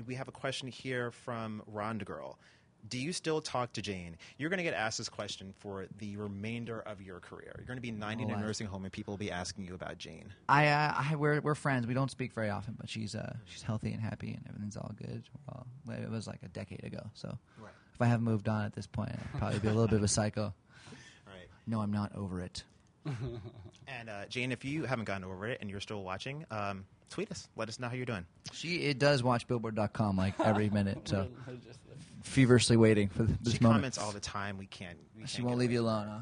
we have a question here from Rhonda Girl. Do you still talk to Jane? You're going to get asked this question for the remainder of your career. You're going to be 90 in a nursing home, and people will be asking you about Jane. We're friends. We don't speak very often, but she's healthy and happy, and everything's all good. Well, it was like a decade ago, so if I haven't moved on at this point, I'd probably be a little bit of a psycho. Right. No, I'm not over it. And Jane, if you haven't gotten over it and you're still watching, tweet us. Let us know how you're doing. It does watch Billboard.com like every minute, so feverishly waiting for this she moment. Comments all the time. We can't She won't leave you alone, huh?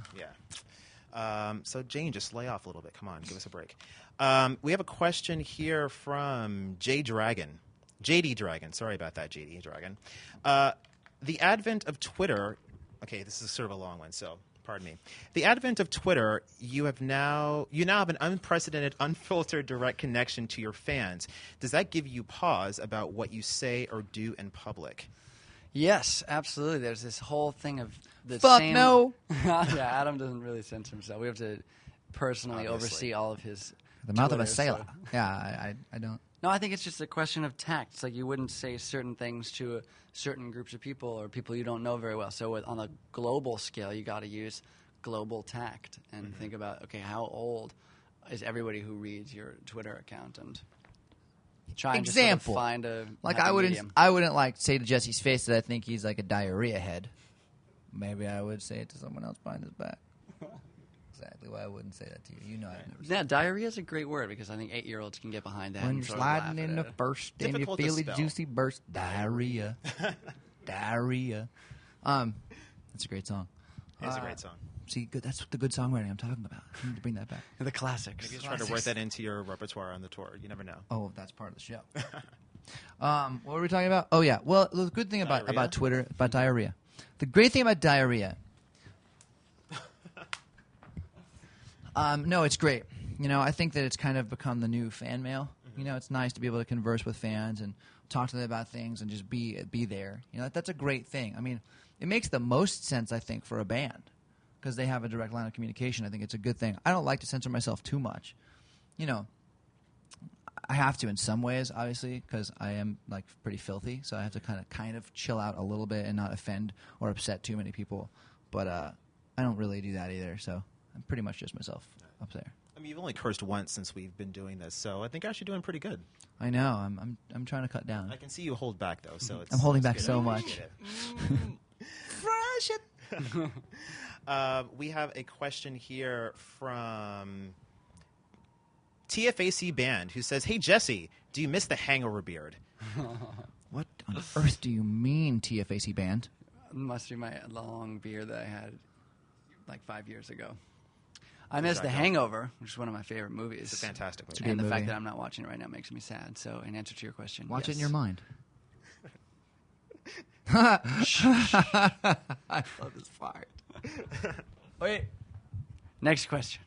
Yeah. So Jane, just lay off a little bit. Come on, give us a break. We have a question here from JD Dragon. Sorry about that, JD Dragon. The advent of Twitter. Okay, this is sort of a long one, so pardon me. The advent of Twitter, you now have an unprecedented, unfiltered, direct connection to your fans. Does that give you pause about what you say or do in public? Yes, absolutely. There's this whole thing of the Fuck same... no! Yeah, Adam doesn't really censor himself. We have to personally oversee all of his The mouth Twitter, of a sailor. so- Yeah, I don't. No, I think it's just a question of tact. It's like you wouldn't say certain things to certain groups of people or people you don't know very well. So on a global scale, you got to use global tact and think about, okay, how old is everybody who reads your Twitter account, and try and just sort of find a like happy I wouldn't medium. like say to Jesse's face that I think he's like a diarrhea head. Maybe I would say it to someone else behind his back. Exactly why I wouldn't say that to you. You know I've never said Yeah, diarrhea is a great word because I think 8-years can get behind that. when and you're sort of laugh sliding at in the it. first and you Difficult to feel a spell. juicy burst. Diarrhea. Diarrhea. That's a great song. It's a great song. See, good. That's the good songwriting I'm talking about. I need to bring that back. The classics. Maybe try to work that into your repertoire on the tour. You never know. Oh, that's part of the show. What were we talking about? Oh, yeah. Well, the good thing about Twitter, about diarrhea. The great thing about diarrhea. No, it's great. You know, I think that it's kind of become the new fan mail. You know, it's nice to be able to converse with fans and talk to them about things and just be there. You know, that's a great thing. I mean, it makes the most sense, I think, for a band because they have a direct line of communication. I think it's a good thing. I don't like to censor myself too much. You know, I have to in some ways, obviously, because I am like pretty filthy, so I have to kind of chill out a little bit and not offend or upset too many people. But I don't really do that either, so I'm pretty much just myself up there. I mean, you've only cursed once since we've been doing this, so I think you're actually doing pretty good. I know. I'm trying to cut down. I can see you hold back though, so it's. I'm holding back good. so I much. appreciate it. We have a question here from TFAC Band who says, "Hey Jesse, do you miss the hangover beard?" What on earth do you mean, TFAC Band? Must be my long beard that I had like 5 years ago. I miss The Hangover, which is one of my favorite movies. It's a fantastic movie. And the movie. fact that I'm not watching it right now makes me sad. So, in answer to your question, Watch it in yes. your mind. I love this part. Wait. Next question.